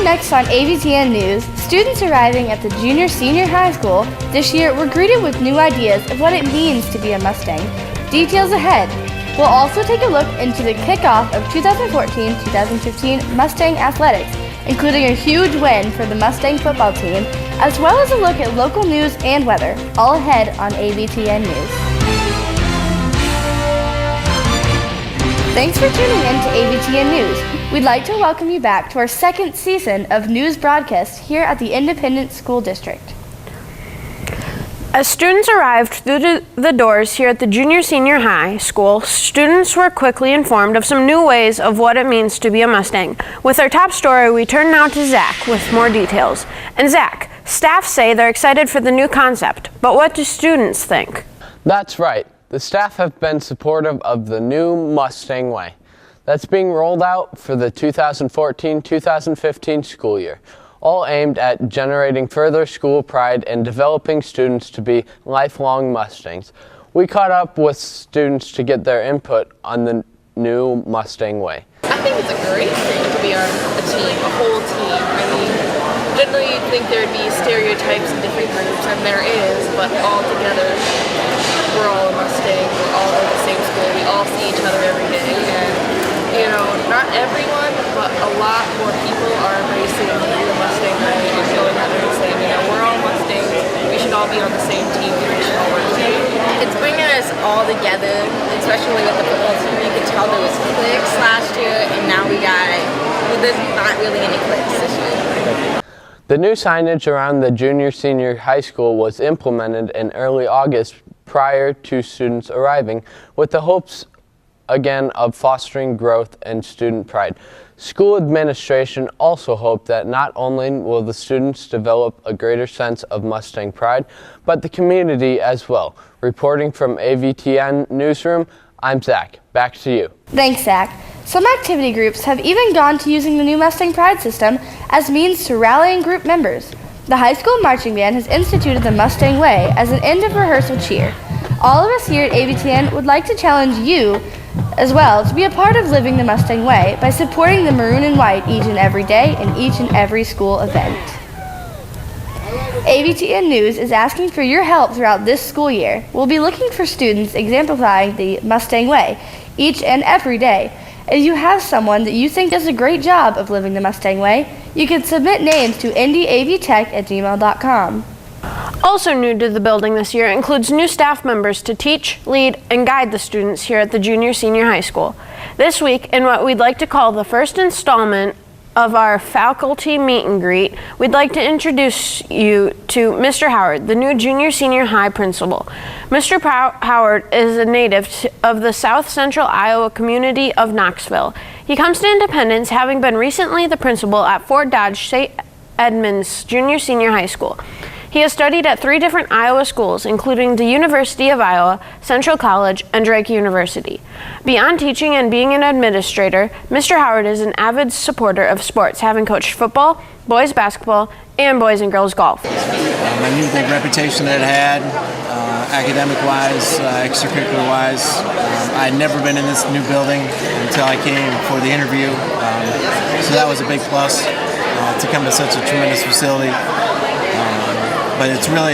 next on AVTN News, students arriving at the junior-senior high school this year were greeted with new ideas of what it means to be a Mustang. Details ahead. We'll also take a look into the kickoff of 2014-2015 Mustang Athletics, including a huge win for the Mustang football team, as well as a look at local news and weather, all ahead on AVTN News. Thanks for tuning in to AVTN News. We'd like to welcome you back to our second season of news broadcasts here at the Independent School District. As students arrived through the doors here at the junior-senior high school, students were quickly informed of some new ways of what it means to be a Mustang. With our top story, we turn now to Zach with more details. And Zach, staff say they're excited for the new concept, but what do students think? That's right. The staff have been supportive of the new Mustang Way that's being rolled out for the 2014-2015 school year, all aimed at generating further school pride and developing students to be lifelong Mustangs. We caught up with students to get their input on the new Mustang Way. I think it's a great thing to be on a team, a whole team. I mean, generally you'd think there'd be stereotypes in different groups, and there is, but all together, we're all a Mustang, we're all in the same school, we all see each other every day, and, you know, not everyone, but a lot more people are embracing the Mustang way and showing that they're the same. You know, we're all Mustangs, we should all be on the same team, we should all work together. It's bringing us all together, especially with the football team. You could tell there was cliques last year, and now there's not really any cliques this year. The new signage around the junior-senior high school was implemented in early August prior to students arriving, with the hopes again of fostering growth and student pride. School administration also hoped that not only will the students develop a greater sense of Mustang pride, but the community as well. Reporting from AVTN Newsroom, I'm Zach. Back to you. Thanks, Zach. Some activity groups have even gone to using the new Mustang Pride system as means to rallying group members. The high school marching band has instituted the Mustang Way as an end of rehearsal cheer. All of us here at AVTN would like to challenge you as well to be a part of living the Mustang Way by supporting the maroon and white each and every day in each and every school event. AVTN News is asking for your help throughout this school year. We'll be looking for students exemplifying the Mustang Way each and every day. If you have someone that you think does a great job of living the Mustang Way, you can submit names to indyavtech@gmail.com. Also new to the building this year includes new staff members to teach, lead, and guide the students here at the junior-senior high school. This week, in what we'd like to call the first installment of our faculty meet and greet, we'd like to introduce you to Mr. Howard, the new junior-senior high principal. Mr. Howard is a native of the South Central Iowa community of Knoxville. He comes to Independence having been recently the principal at Fort Dodge St. Edmunds Junior-Senior High School. He has studied at 3 different Iowa schools, including the University of Iowa, Central College, and Drake University. Beyond teaching and being an administrator, Mr. Howard is an avid supporter of sports, having coached football, boys basketball, and boys and girls golf. I knew the reputation that it had, academic-wise, extracurricular-wise. I had never been in this new building until I came for the interview, so that was a big plus to come to such a tremendous facility. But it's really,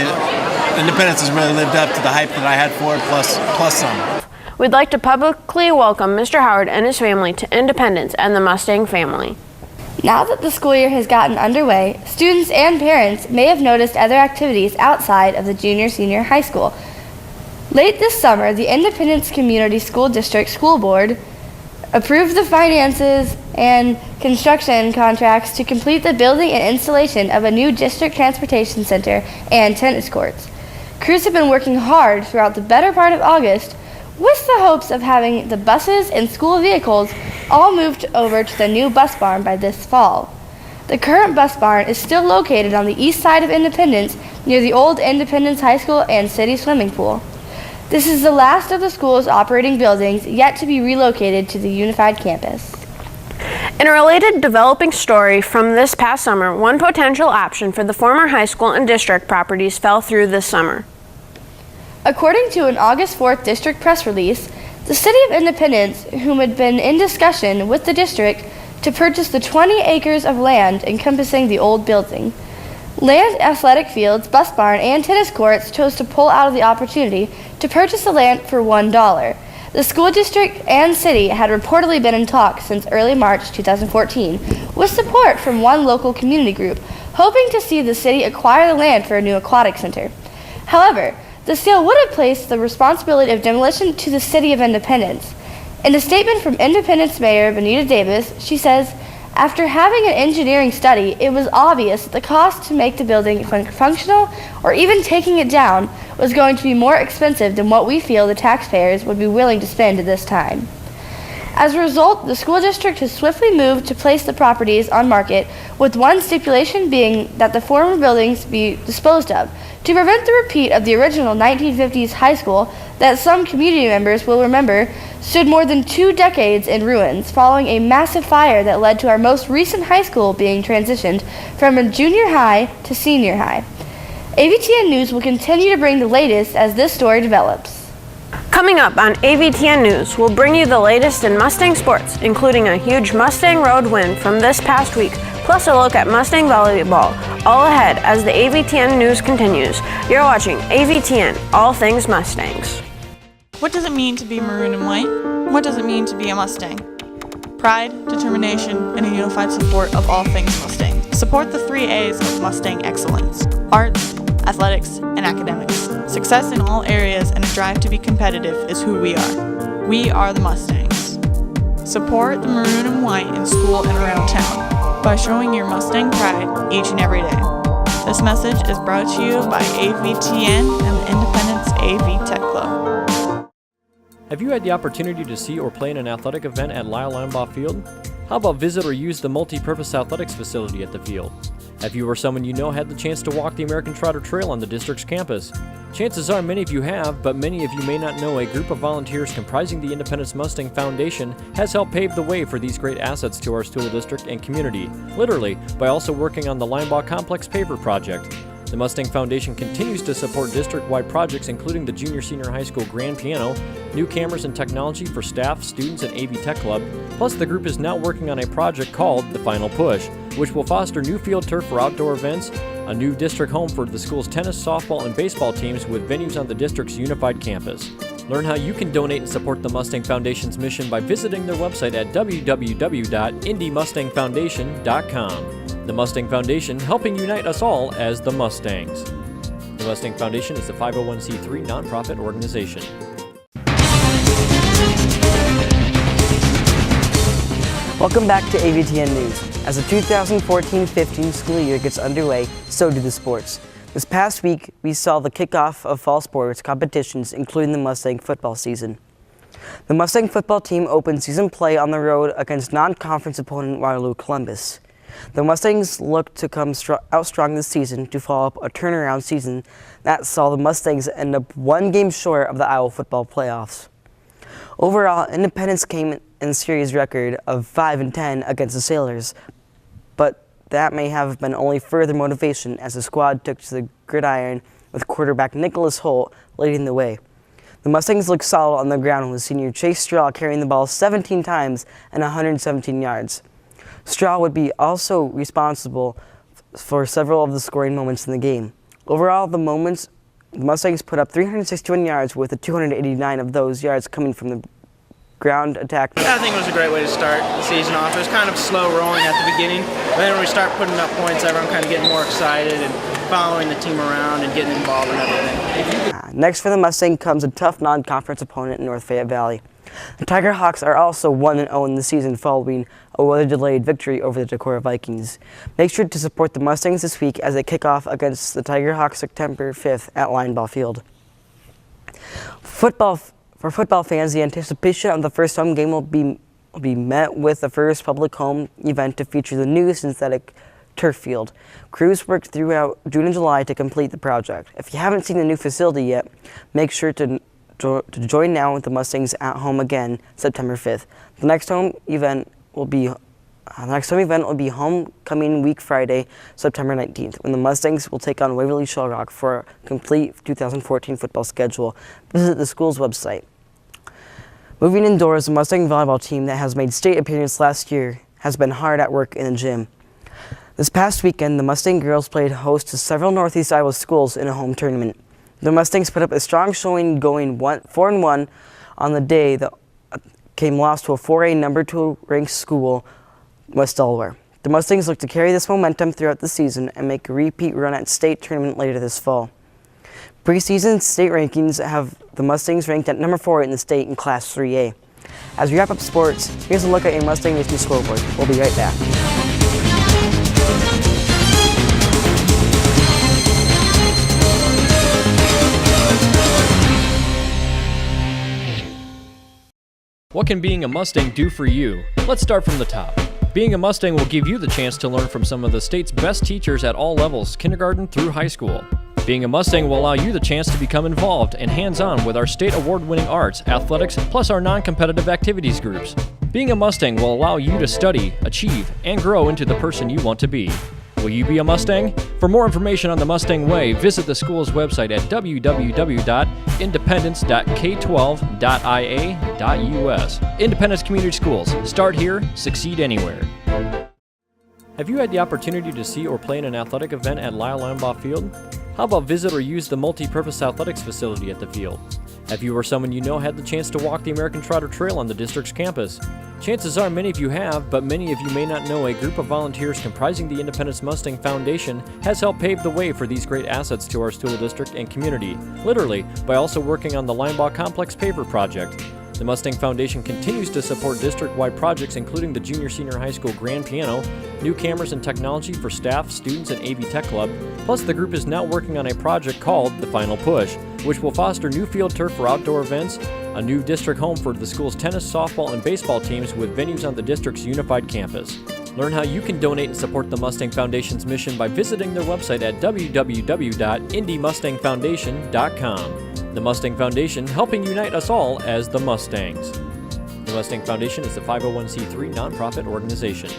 Independence has really lived up to the hype that I had for it, plus some. We'd like to publicly welcome Mr. Howard and his family to Independence and the Mustang family. Now that the school year has gotten underway, students and parents may have noticed other activities outside of the junior-senior high school. Late this summer, the Independence Community School District School Board approved the finances and construction contracts to complete the building and installation of a new district transportation center and tennis courts. Crews have been working hard throughout the better part of August with the hopes of having the buses and school vehicles all moved over to the new bus barn by this fall. The current bus barn is still located on the east side of Independence near the old Independence High School and city swimming pool. This is the last of the school's operating buildings yet to be relocated to the unified campus. In a related developing story from this past summer, one potential option for the former high school and district properties fell through this summer. According to an August 4th district press release, the City of Independence, whom had been in discussion with the district to purchase the 20 acres of land encompassing the old building. Land, athletic fields, bus barn, and tennis courts chose to pull out of the opportunity to purchase the land for $1. The school district and city had reportedly been in talks since early March 2014, with support from one local community group, hoping to see the city acquire the land for a new aquatic center. However, the sale would have placed the responsibility of demolition to the City of Independence. In a statement from Independence Mayor Benita Davis, she says, "After having an engineering study, it was obvious that the cost to make the building functional or even taking it down was going to be more expensive than what we feel the taxpayers would be willing to spend at this time." As a result, the school district has swiftly moved to place the properties on market, with one stipulation being that the former buildings be disposed of, to prevent the repeat of the original 1950s high school that some community members will remember stood more than 2 decades in ruins following a massive fire that led to our most recent high school being transitioned from a junior high to senior high. AVTN News will continue to bring the latest as this story develops. Coming up on AVTN News, we'll bring you the latest in Mustang sports, including a huge Mustang Road win from this past week, plus a look at Mustang volleyball, all ahead as the AVTN News continues. You're watching AVTN, all things Mustangs. What does it mean to be maroon and white? What does it mean to be a Mustang? Pride, determination, and a unified support of all things Mustang. Support the 3 A's of Mustang excellence: arts, athletics, and academics. Success in all areas and a drive to be competitive is who we are. We are the Mustangs. Support the maroon and white in school and around town by showing your Mustang pride each and every day. This message is brought to you by AVTN and the Independence AV Tech Club. Have you had the opportunity to see or play in an athletic event at Lyle Linebaugh Field? How about visit or use the multi-purpose athletics facility at the field? Have you or someone you know had the chance to walk the American Trotter Trail on the district's campus? Chances are many of you have, but many of you may not know a group of volunteers comprising the Independence Mustang Foundation has helped pave the way for these great assets to our school district and community, literally, by also working on the Linebaugh Complex paver project. The Mustang Foundation continues to support district-wide projects including the Junior-Senior High School Grand Piano, new cameras and technology for staff, students, and AV Tech Club, plus the group is now working on a project called The Final Push, which will foster new field turf for outdoor events, a new district home for the school's tennis, softball, and baseball teams with venues on the district's unified campus. Learn how you can donate and support the Mustang Foundation's mission by visiting their website at www.indymustangfoundation.com. The Mustang Foundation, helping unite us all as the Mustangs. The Mustang Foundation is a 501c3 nonprofit organization. Welcome back to AVTN News. As the 2014-15 school year gets underway, so do the sports. This past week, we saw the kickoff of fall sports competitions, including the Mustang football season. The Mustang football team opened season play on the road against non-conference opponent Waterloo Columbus. The Mustangs look to come out strong this season to follow up a turnaround season that saw the Mustangs end up 1 game short of the Iowa football playoffs. Overall, Independence came in a series record of 5-10 against the Sailors, but that may have been only further motivation as the squad took to the gridiron with quarterback Nicholas Holt leading the way. The Mustangs looked solid on the ground with senior Chase Straw carrying the ball 17 times and 117 yards. Straw would be also responsible for several of the scoring moments in the game. Overall, the Mustangs put up 361 yards with 289 of those yards coming from the ground attack. I think it was a great way to start the season off. It was kind of slow rolling at the beginning, but then when we start putting up points, everyone kind of getting more excited and following the team around and getting involved in everything. Next for the Mustang comes a tough non-conference opponent in North Fayette Valley. The Tiger Hawks are also 1-0 in the season following a weather-delayed victory over the Decorah Vikings. Make sure to support the Mustangs this week as they kick off against the Tiger Hawks September 5th at Linebaugh Field. For football fans, the anticipation of the first home game will be met with the first public home event to feature the new synthetic turf field. Crews worked throughout June and July to complete the project. If you haven't seen the new facility yet, make sure to join now with the Mustangs at home again September 5th. The next home event will be homecoming week Friday, September 19th, when the Mustangs will take on Waverly Shell Rock for a complete 2014 football schedule. Visit the school's website. Moving indoors, the Mustang volleyball team that has made state appearance last year has been hard at work in the gym. This past weekend, the Mustang girls played host to several Northeast Iowa schools in a home tournament. The Mustangs put up a strong showing, going 4-1 on the day that came lost to a 4A number 2 ranked school, West Delaware. The Mustangs look to carry this momentum throughout the season and make a repeat run at state tournament later this fall. Preseason state rankings have the Mustangs ranked at number 4 in the state in Class 3A. As we wrap up sports, here's a look at your Mustang Nation scoreboard. We'll be right back. What can being a Mustang do for you? Let's start from the top. Being a Mustang will give you the chance to learn from some of the state's best teachers at all levels, kindergarten through high school. Being a Mustang will allow you the chance to become involved and hands-on with our state award-winning arts, athletics, plus our non-competitive activities groups. Being a Mustang will allow you to study, achieve, and grow into the person you want to be. Will you be a Mustang? For more information on the Mustang Way, visit the school's website at www.independence.k12.ia.us. Independence Community Schools. Start here, succeed anywhere. Have you had the opportunity to see or play in an athletic event at Lyle Limbaugh Field? How about visit or use the multi-purpose athletics facility at the field? Have you or someone you know had the chance to walk the American Trotter Trail on the district's campus? Chances are many of you have, but many of you may not know a group of volunteers comprising the Independence Mustang Foundation has helped pave the way for these great assets to our school district and community, literally, by also working on the Limbaugh Complex Paver project. The Mustang Foundation continues to support district-wide projects including the Junior-Senior High School Grand Piano, new cameras and technology for staff, students, and AV Tech Club, plus the group is now working on a project called The Final Push, which will foster new field turf for outdoor events, a new district home for the school's tennis, softball, and baseball teams with venues on the district's unified campus. Learn how you can donate and support the Mustang Foundation's mission by visiting their website at www.indymustangfoundation.com. The Mustang Foundation, helping unite us all as the Mustangs. The Mustang Foundation is a 501c3 nonprofit organization.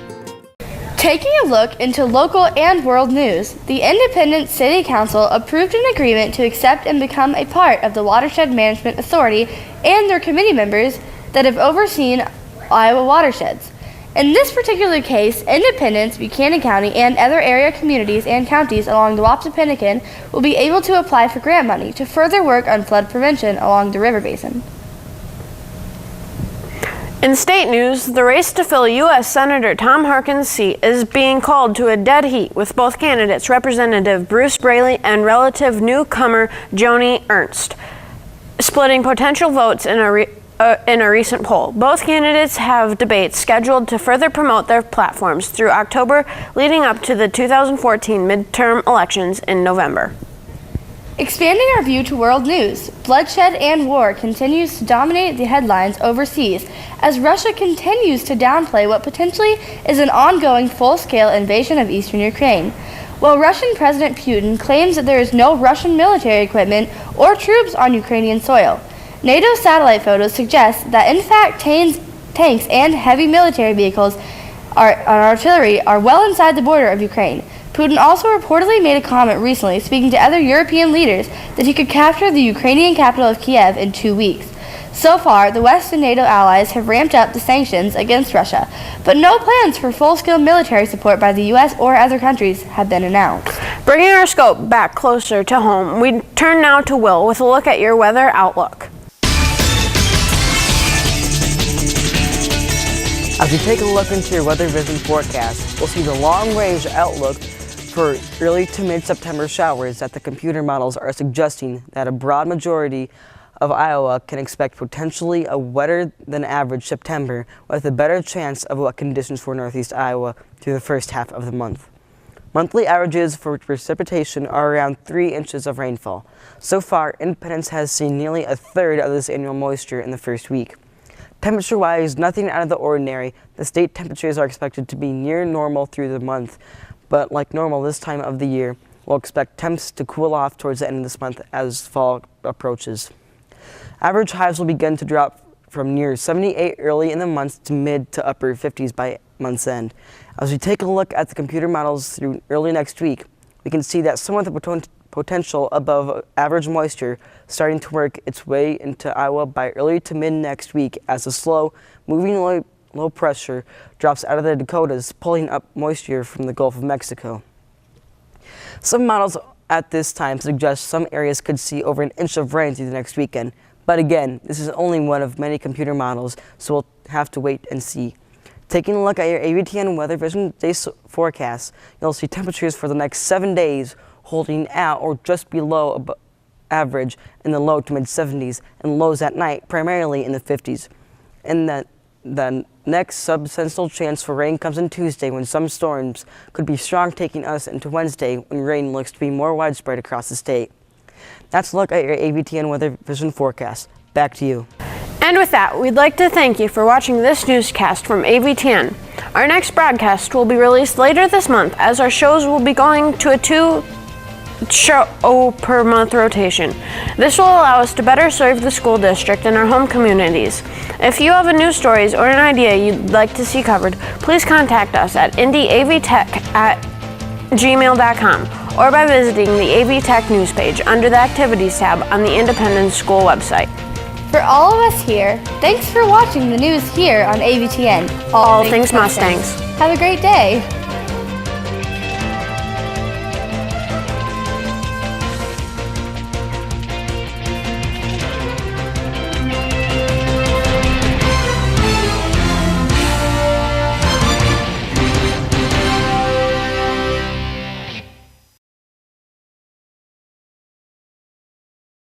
Taking a look into local and world news, the Independence City Council approved an agreement to accept and become a part of the Watershed Management Authority and their committee members that have overseen Iowa watersheds. In this particular case, Independence, Buchanan County, and other area communities and counties along the Wapsipinicon will be able to apply for grant money to further work on flood prevention along the river basin. In state news, the race to fill U.S. Senator Tom Harkin's seat is being called to a dead heat with both candidates, Representative Bruce Braley and relative newcomer Joni Ernst, splitting potential votes in a recent poll. Both candidates have debates scheduled to further promote their platforms through October, leading up to the 2014 midterm elections in November. Expanding our view to world news, bloodshed and war continues to dominate the headlines overseas as Russia continues to downplay what potentially is an ongoing full-scale invasion of eastern Ukraine. While Russian President Putin claims that there is no Russian military equipment or troops on Ukrainian soil, NATO satellite photos suggest that in fact tanks and heavy military vehicles and artillery are well inside the border of Ukraine. Putin also reportedly made a comment recently speaking to other European leaders that he could capture the Ukrainian capital of Kiev in 2 weeks. So far, the West and NATO allies have ramped up the sanctions against Russia, but no plans for full-scale military support by the U.S. or other countries have been announced. Bringing our scope back closer to home, we turn now to Will with a look at your weather outlook. As we take a look into your weather vision forecast, we'll see the long-range outlook for early to mid-September showers that the computer models are suggesting that a broad majority of Iowa can expect potentially a wetter than average September with a better chance of wet conditions for northeast Iowa through the first half of the month. Monthly averages for precipitation are around 3 inches of rainfall. So far, Independence has seen nearly a third of this annual moisture in the first week. Temperature-wise, nothing out of the ordinary. The state temperatures are expected to be near normal through the month, but like normal this time of the year, we'll expect temps to cool off towards the end of this month as fall approaches. Average highs will begin to drop from near 78 early in the month to mid to upper 50s by month's end. As we take a look at the computer models through early next week, we can see that some of the potential above average moisture starting to work its way into Iowa by early to mid next week as a slow, moving low pressure drops out of the Dakotas, pulling up moisture from the Gulf of Mexico. Some models at this time suggest some areas could see over an inch of rain through the next weekend. But again, this is only one of many computer models, so we'll have to wait and see. Taking a look at your AVTN Weather Vision day forecast, you'll see temperatures for the next 7 days holding at or just below average in the low to mid 70s, and lows at night primarily in the 50s. And the next substantial chance for rain comes on Tuesday, when some storms could be strong, taking us into Wednesday, when rain looks to be more widespread across the state. That's a look at your AVTN Weather Vision forecast. Back to you. And with that, we'd like to thank you for watching this newscast from AVTN. Our next broadcast will be released later this month, as our shows will be going to a 2-show per month rotation. This will allow us to better serve the school district and our home communities. If you have news stories or an idea you'd like to see covered, please contact us at indyavtech@gmail.com or by visiting the AV Tech news page under the Activities tab on the Independence School website. For all of us here, thanks for watching the news here on AVTN. All things Mustangs. Have a great day.